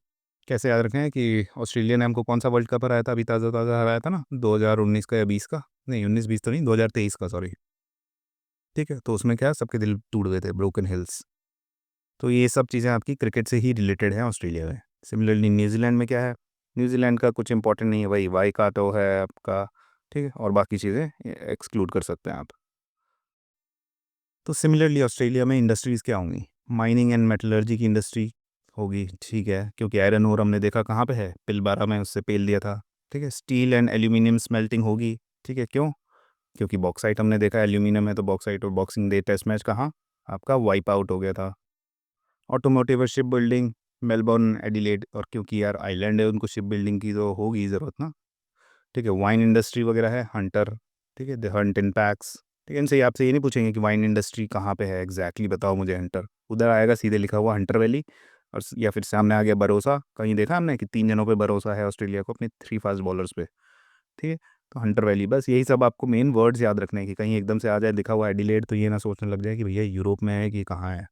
कैसे याद रखें कि ऑस्ट्रेलिया ने हमको कौन सा वर्ल्ड कप हराया था, अभी ताज़ा ताज़ा हराया था ना, 2019 का या 20 का, नहीं 19-20 तो नहीं, 2023 का, सॉरी, ठीक है। तो उसमें क्या सबके दिल टूट गए थे, ब्रोकन हिल्स। तो ये सब चीज़ें आपकी क्रिकेट से ही रिलेटेड हैं ऑस्ट्रेलिया में। सिमिलरली न्यूजीलैंड में क्या है, न्यूजीलैंड का कुछ इंपॉर्टेंट नहीं है भाई, वाई का तो है आपका, ठीक है। और बाकी चीज़ें एक्सक्लूड कर सकते हैं आप। तो सिमिलरली ऑस्ट्रेलिया में इंडस्ट्रीज़ क्या होंगी, माइनिंग एंड मेटलर्जी की इंडस्ट्री होगी, ठीक है, क्योंकि आयरन ओर हमने देखा कहाँ पे है, पिलबारा में, उससे पेल दिया था, ठीक है। स्टील एंड एल्यूमिनियम स्मेल्टिंग होगी, ठीक है, क्यों, क्योंकि बॉक्साइट हमने देखा एल्यूमिनियम है, तो बॉक्साइट और बॉक्सिंग डे टेस्ट मैच कहाँ आपका वाइप आउट हो गया था। ऑटोमोटिव और शिप बिल्डिंग, मेलबोर्न, एडिलेड, और क्योंकि यार आइलैंड है उनको शिप बिल्डिंग की तो होगी ज़रूरत ना। ठीक है, वाइन इंडस्ट्री वगैरह है, हंटर, ठीक है, द हंट इन पैक्स। ठीक है, इनसे आपसे ये नहीं पूछेंगे कि वाइन इंडस्ट्री कहाँ पे है एग्जैक्टली, बताओ मुझे हंटर। उधर आएगा सीधे लिखा हुआ हंटर वैली, और या फिर सामने आ गया भरोसा। कहीं देखा हमने कि 3 जनों पे भरोसा है ऑस्ट्रेलिया को, अपने 3 फास्ट बॉलर्स पे। ठीक है, तो हंटर वैली, बस यही सब आपको मेन वर्ड्स याद रखने हैं कि कहीं एकदम से आ जाए लिखा हुआ एडिलेड तो ये ना सोचने लग जाए कि भैया यूरोप में है कि कहाँ है।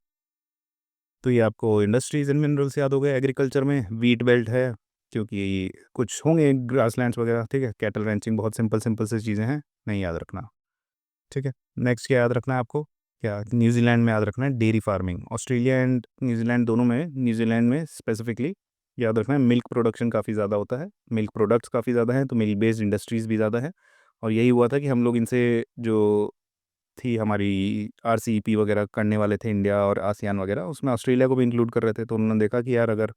तो ये आपको इंडस्ट्रीज एंड मिनरल्स याद हो गए। एग्रीकल्चर में वीट बेल्ट है, क्योंकि कुछ होंगे ग्रासलैंड्स वगैरह। ठीक है, कैटल रैंचिंग, बहुत सिंपल सिंपल से चीज़ें हैं, नहीं याद रखना। ठीक है, नेक्स्ट क्या याद रखना है आपको, क्या न्यूजीलैंड में याद रखना है dairy farming. Australia and New Zealand दोनों में, न्यूजीलैंड में स्पेसिफिकली याद रखना है मिल्क प्रोडक्शन काफ़ी ज़्यादा होता है, मिल्क प्रोडक्ट्स काफ़ी ज़्यादा हैं, तो मिल्क बेस्ड इंडस्ट्रीज़ भी ज़्यादा है। और यही हुआ था कि हम लोग इनसे जो थी हमारी आरसीईपी वगैरह करने वाले थे, इंडिया और आसियान वगैरह, उसमें ऑस्ट्रेलिया को भी इंक्लूड कर रहे थे। तो उन्होंने देखा कि यार अगर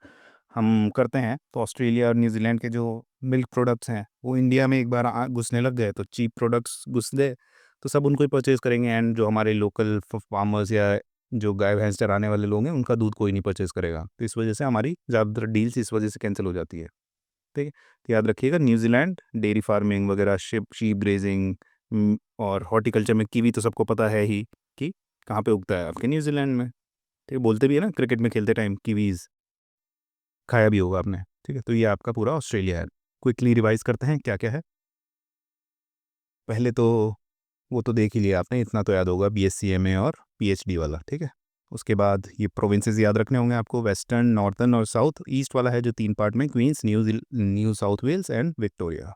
हम करते हैं तो ऑस्ट्रेलिया और न्यूजीलैंड के जो मिल्क प्रोडक्ट्स हैं वो इंडिया में एक बार घुसने लग गए, तो चीप प्रोडक्ट्स घुस गए, तो सब उनको ही परचेज़ करेंगे। एंड जो हमारे लोकल फार्मर्स या जो गाय भैंस चराने वाले लोग हैं उनका दूध कोई नहीं परचेज़ करेगा। तो इस वजह से हमारी ज़्यादातर डील्स इस वजह से कैंसिल हो जाती है। ठीक है, तो याद रखिएगा न्यूजीलैंड डेयरी फार्मिंग वगैरह, शीप ग्रेजिंग, और हॉर्टिकल्चर में कीवी तो सबको पता है ही कि कहाँ पे उगता है आपके न्यूजीलैंड में। ठीक है, बोलते भी है ना क्रिकेट में खेलते टाइम कीवीज़, खाया भी होगा आपने। ठीक है, तो ये आपका पूरा ऑस्ट्रेलिया है। क्विकली रिवाइज करते हैं क्या क्या है। पहले तो वो तो देख ही लिया आपने, इतना तो याद होगा, बीएससीएमए और पीएचडी वाला। ठीक है, उसके बाद ये प्रोविंसेस याद रखने होंगे आपको, वेस्टर्न, नॉर्थर्न और साउथ ईस्ट वाला है जो 3 पार्ट में, Queens, New South Wales and Victoria.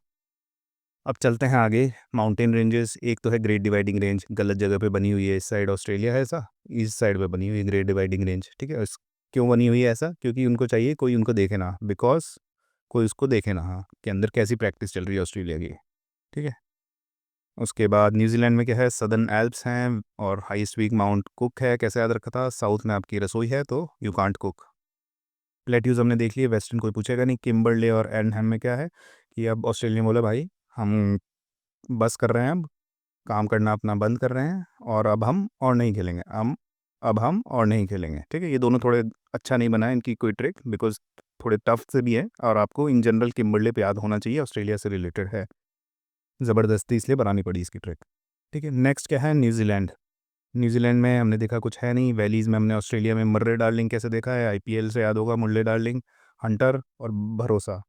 अब चलते हैं आगे। माउंटेन रेंजेस, एक तो है ग्रेट डिवाइडिंग रेंज, गलत जगह पे बनी हुई है, इस साइड ऑस्ट्रेलिया है ऐसा, ईस्ट साइड पे बनी हुई है ग्रेट डिवाइडिंग रेंज। ठीक है, क्यों बनी हुई है ऐसा, क्योंकि उनको चाहिए कोई उनको देखे ना, बिकॉज कोई उसको देखे ना, हाँ, के अंदर कैसी प्रैक्टिस चल रही है ऑस्ट्रेलिया की। ठीक है, उसके बाद न्यूजीलैंड में क्या है, सदर्न एल्प्स हैं और हाईएस्ट पीक माउंट कुक है, कैसे याद रखा था, साउथ में आपकी रसोई है तो यू कांट कुक। प्लेट्यूज हमने देख लिए, वेस्टर्न कोई पूछेगा नहीं। किम्बरले और एंडहम में क्या है कि अब ऑस्ट्रेलिया बोला भाई हम बस कर रहे हैं, अब काम करना अपना बंद कर रहे हैं, और अब हम और नहीं खेलेंगे, अब हम और नहीं खेलेंगे। ठीक है, ये दोनों थोड़े अच्छा नहीं बना है इनकी कोई ट्रिक, बिकॉज थोड़े टफ से भी है, और आपको इन जनरल किम्बरले पे याद होना चाहिए, ऑस्ट्रेलिया से रिलेटेड है, ज़बरदस्ती इसलिए बनानी पड़ी इसकी ट्रिक। ठीक है, नेक्स्ट क्या है, न्यूजीलैंड। न्यूजीलैंड में हमने देखा कुछ है नहीं। वैलीज़ में हमने ऑस्ट्रेलिया में मर्रे डार्लिंग कैसे देखा है, आईपीएल से याद होगा, मुर्रे डार्लिंग, हंटर और भरोसा।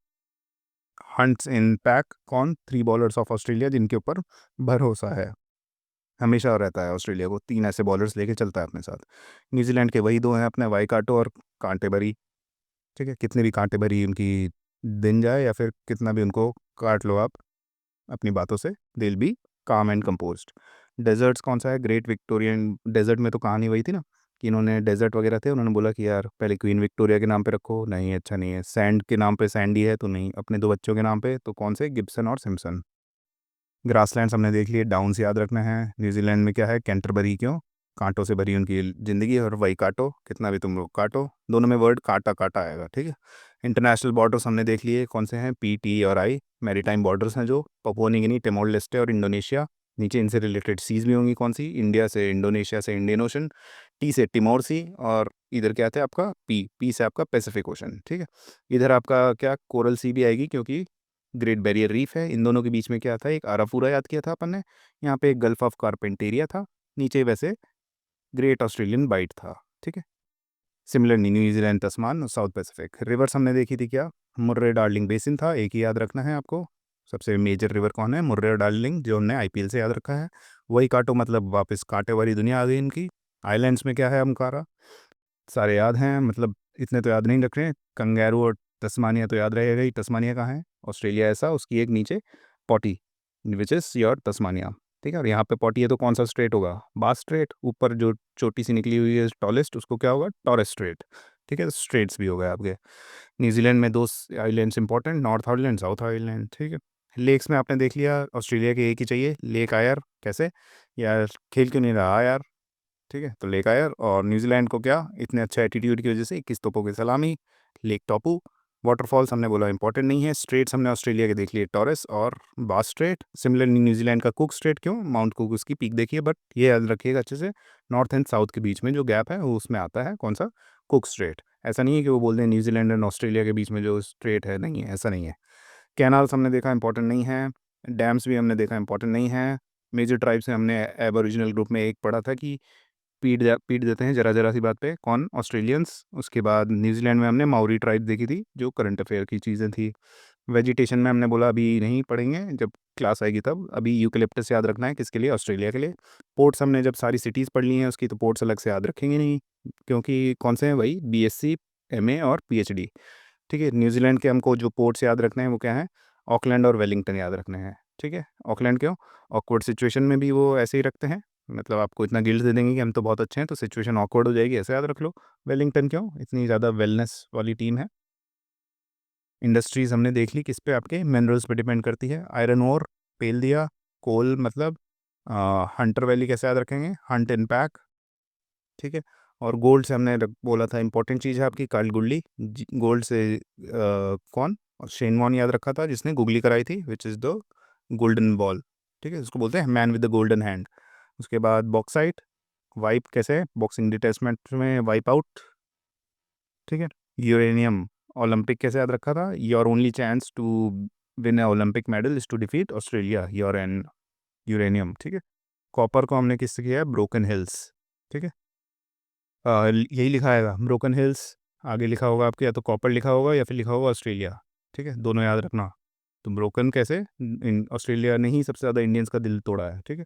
हंट्स इन पैक कौन, 3 बॉलर्स ऑफ ऑस्ट्रेलिया जिनके ऊपर भरोसा है, हमेशा रहता है ऑस्ट्रेलिया को 3 ऐसे बॉलर्स लेके चलता है अपने साथ। न्यूजीलैंड के वही 2 हैं अपने, वाईकाटो और कांटेबरी। ठीक है, कितने भी कांटेबरी उनकी दिन जाए या फिर कितना भी उनको काट लो आप अपनी बातों से, दे विल बी काम एंड कंपोज्ड। डेजर्ट्स कौन सा है, ग्रेट विक्टोरियन डेजर्ट में तो कहानी वही थी ना कि इन्होंने डेजर्ट वगैरह थे, उन्होंने बोला कि यार पहले क्वीन विक्टोरिया के नाम पे रखो, नहीं अच्छा नहीं है। सैंड के नाम पे सैंडी है तो नहीं, अपने 2 बच्चों के नाम पे, तो कौन से, गिब्सन और सिम्पसन। ग्रासलैंड्स हमने देख लिए, डाउन से याद रखना है। न्यूजीलैंड में क्या है, कैंटरबरी, क्यों, कांटों से भरी उनकी ज़िंदगी, और वही काटो, कितना भी तुम लोग काटो, दोनों में वर्ड काटा काटा आएगा। ठीक है, इंटरनेशनल बॉर्डर्स हमने देख लिए, कौन से हैं, पी, टी और आई, मैरीटाइम बॉर्डर्स हैं जो पपुआ न्यू गिनी, टिमोर लेस्टे और इंडोनेशिया। नीचे इनसे रिलेटेड सीज भी होंगी, कौन सी, इंडिया से इंडोनेशिया से इंडियन ओशन, टी से टिमोर सी, और इधर क्या थे आपका, पी, पी से आपका पैसिफिक ओशन। ठीक है, इधर आपका क्या, कोरल सी भी आएगी, क्योंकि ग्रेट बैरियर रीफ है। इन दोनों के बीच में क्या था, एक आराफूरा याद किया था अपन ने, यहाँ पे एक गल्फ ऑफ कारपेंटेरिया था, नीचे वैसे ग्रेट ऑस्ट्रेलियन बाइट था। ठीक है, सिमिलरली न्यूजीलैंड, तस्मान और साउथ पैसिफिक। रिवर्स हमने देखी थी क्या, मुर्रे डार्लिंग बेसिन था, एक ही याद रखना है आपको। सबसे मेजर रिवर कौन है, मुर्रे और डार्लिंग, जो हमने आईपीएल से याद रखा है। वही काटो मतलब वापस कांटे वाली दुनिया आ गई इनकी। आइलैंड्स में क्या है, अमकारा, सारे याद हैं, मतलब इतने तो याद नहीं रख रहे हैं। कंगारू और तस्मानिया तो याद रहेगा ही, तस्मानिया कहाँ है, ऑस्ट्रेलिया ऐसा, उसकी एक नीचे potty, which is your Tasmania. ठीक है, और यहाँ पे पॉटी है तो कौन सा स्ट्रेट होगा, बास स्ट्रेट, ऊपर जो छोटी सी निकली हुई है टॉलेस्ट, उसको क्या होगा, टॉरेस स्ट्रेट। ठीक है, स्ट्रेट्स भी हो गए आपके। न्यूजीलैंड में 2 islands important, north island, south island. ठीक है, लेक्स में आपने देख लिया, ऑस्ट्रेलिया के एक ही चाहिए, लेक आयर, कैसे यार, खेल क्यों नहीं रहा यार। ठीक है, तो लेक आयर, और न्यूजीलैंड को क्या, इतने अच्छा एटीट्यूड की वजह से 21 तोपों की सलामी, लेक टॉपू। वाटरफॉल्स हमने बोला इंपॉर्टेंट नहीं है। स्ट्रेट्स हमने ऑस्ट्रेलिया के देख लिए, टॉरेस और बास स्ट्रेट। सिमिलरली न्यूजीलैंड का कुक स्ट्रेट, क्यों, माउंट कुक उसकी पीक देखिए, बट ये याद रखिएगा अच्छे से, नॉर्थ एंड साउथ के बीच में जो गैप है वो उसमें आता है कौन सा, कुक स्ट्रेट। ऐसा नहीं है कि वो बोलते हैं न्यूजीलैंड एंड ऑस्ट्रेलिया के बीच में जो स्ट्रेट है, नहीं है, ऐसा नहीं है। कैनाल्स हमने देखा इंपॉर्टेंट नहीं है, डैम्स भी हमने देखा इंपॉर्टेंट नहीं है। मेजर ट्राइब्स से हमने एबोरिजिनल ग्रुप में एक पढ़ा था कि पीट देते हैं जरा जरा सी बात पे, कौन? ऑस्ट्रेलियंस। उसके बाद न्यूजीलैंड में हमने माउरी ट्राइब देखी थी, जो करंट अफेयर की चीज़ें थी। वेजिटेशन में हमने बोला अभी नहीं पढ़ेंगे, जब क्लास आएगी तब। अभी यूकलिप्टस याद रखना है, किसके लिए? ऑस्ट्रेलिया के लिए। पोर्ट्स हमने जब सारी सिटीज़ पढ़ ली हैं उसकी, तो पोर्ट्स अलग से याद रखेंगे नहीं, क्योंकि कौन से हैं भाई? बीएससी, एमए और पीएचडी। ठीक है, न्यूजीलैंड के हमको जो पोर्ट्स याद रखने हैं वो क्या है? ऑकलैंड और वेलिंगटन याद रखने हैं। ठीक है, ऑकलैंड क्यों? ऑकवर्ड सिचुएशन में भी वो ऐसे ही रखते हैं, मतलब आपको इतना गिल्ड दे देंगे कि हम तो बहुत अच्छे हैं, तो सिचुएशन ऑकवर्ड हो जाएगी, ऐसे याद रख लो। वेलिंगटन क्यों? इतनी ज़्यादा वेलनेस वाली टीम है। इंडस्ट्रीज़ हमने देख ली, किस पे? आपके मिनरल्स पे डिपेंड करती है। आयरन ओर, पेल दिया। कोल मतलब हंटर वैली कैसे याद रखेंगे? हंट इन पैक। ठीक है, और गोल्ड से हमने बोला था इंपॉर्टेंट चीज़ है आपकी कालगुल्ली। गोल्ड से कौन? और शेन वॉन याद रखा था जिसने गुगली कराई थी, which is the golden ball. ठीक है, उसको बोलते हैं man with the golden hand. उसके बाद बॉक्साइट, वाइप कैसे? बॉक्सिंग डिटैचमेंट में वाइप आउट। ठीक है, यूरेनियम, ओलंपिक कैसे याद रखा था? Your only chance to win a Olympic medal is to defeat Australia, uranium. ठीक है, कॉपर को हमने किससे किया है? Broken hills. ठीक है, यही लिखा आएगा ब्रोकन हिल्स, आगे लिखा होगा आपके, या तो कॉपर लिखा होगा या फिर लिखा होगा ऑस्ट्रेलिया। ठीक है, दोनों याद रखना। तो ब्रोकन कैसे? ऑस्ट्रेलिया ने ही सबसे ज़्यादा इंडियंस का दिल तोड़ा है। ठीक है,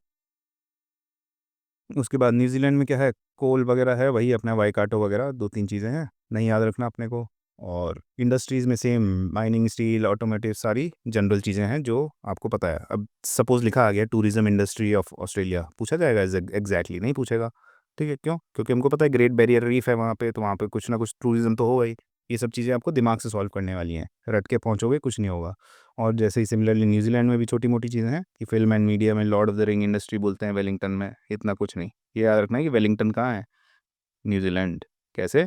उसके बाद न्यूजीलैंड में क्या है? कोल वगैरह है, वही अपना वाइकाटो वगैरह, दो तीन चीज़ें हैं, नहीं याद रखना अपने को। और इंडस्ट्रीज़ में सेम, माइनिंग, स्टील, ऑटोमोटिव, सारी जनरल चीज़ें हैं जो आपको पता है। अब सपोज लिखा आ गया टूरिज्म इंडस्ट्री ऑफ ऑस्ट्रेलिया, पूछा जाएगा? एग्जैक्टली नहीं पूछेगा। ठीक है, क्यों? क्योंकि हमको पता है ग्रेट बैरियर रीफ है वहाँ पे, तो वहाँ पे कुछ ना कुछ टूरिज्म तो होगा ही। ये सब चीज़ें आपको दिमाग से सॉल्व करने वाली हैं, रट के पहुँचोगे कुछ नहीं होगा। और जैसे ही सिमिलरली न्यूजीलैंड में भी छोटी मोटी चीज़ें हैं कि फिल्म एंड मीडिया में Lord of the ring industry बोलते हैं वेलिंगटन में, इतना कुछ नहीं। ये याद रखना है कि वेलिंगटन कहाँ है? न्यूजीलैंड। कैसे?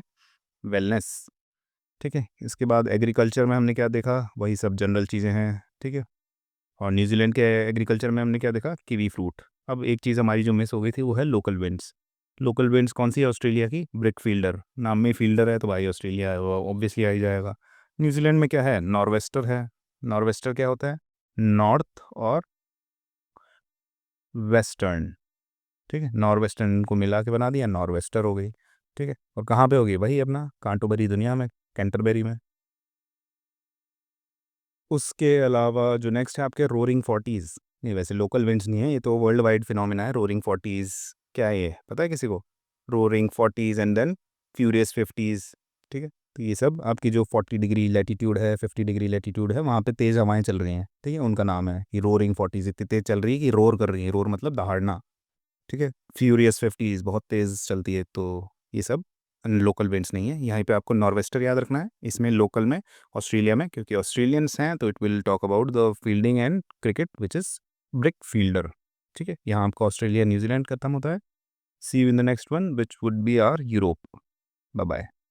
वेलनेस। ठीक है, इसके बाद एग्रीकल्चर में हमने क्या देखा? वही सब जनरल चीज़ें हैं। ठीक है, और न्यूजीलैंड के एग्रीकल्चर में हमने क्या देखा? Kiwi fruit. अब एक चीज़ हमारी जो मिस हो गई थी वो है लोकल विंड्स। लोकल विंड्स कौन सी है ऑस्ट्रेलिया की? ब्रिक फील्डर, नाम में फील्डर है तो भाई ऑस्ट्रेलिया है, वो ऑब्वियसली आ ही जाएगा। न्यूजीलैंड में क्या है? नॉर्वेस्टर है। नॉर्वेस्टर क्या होता है? नॉर्थ और वेस्टर्न। ठीक है, नॉर्वेस्टर्न को मिला के बना दिया, नॉर्वेस्टर हो गई। ठीक है, और कहाँ पे होगी भाई? अपना कांटो भरी दुनिया में, कैंटरबरी में। उसके अलावा जो नेक्स्ट है आपके रोरिंग फोर्टीज़। ये वैसे लोकल विंड्स नहीं है, ये तो वर्ल्ड वाइड फिनोमिना है। रोरिंग फोर्टीज़ क्या है ये पता है किसी को? Roaring forties and then furious fifties. ठीक है, तो ये सब आपकी जो 40 डिग्री लैटीट्यूड है, 50 डिग्री लैटीट्यूड है, वहाँ पे तेज़ हवाएं चल रही हैं। ठीक है, उनका नाम है ये रोरिंग फोर्टीज़। इतनी तेज़ चल रही है कि रोर कर रही है, रोर मतलब दहाड़ना। ठीक है, फ्यूरियस फिफ्टीज़ बहुत तेज़ चलती है। तो ये सब लोकल विंड्स नहीं है। यहाँ पे आपको नॉर्वेस्टर याद रखना है, इसमें लोकल में, ऑस्ट्रेलिया में, क्योंकि ऑस्ट्रेलियंस हैं तो it will talk about the fielding and cricket which is brick fielder. ठीक है, यहाँ आपका ऑस्ट्रेलिया न्यूजीलैंड खत्म होता है। See you in the next one which would be our Europe. Bye bye.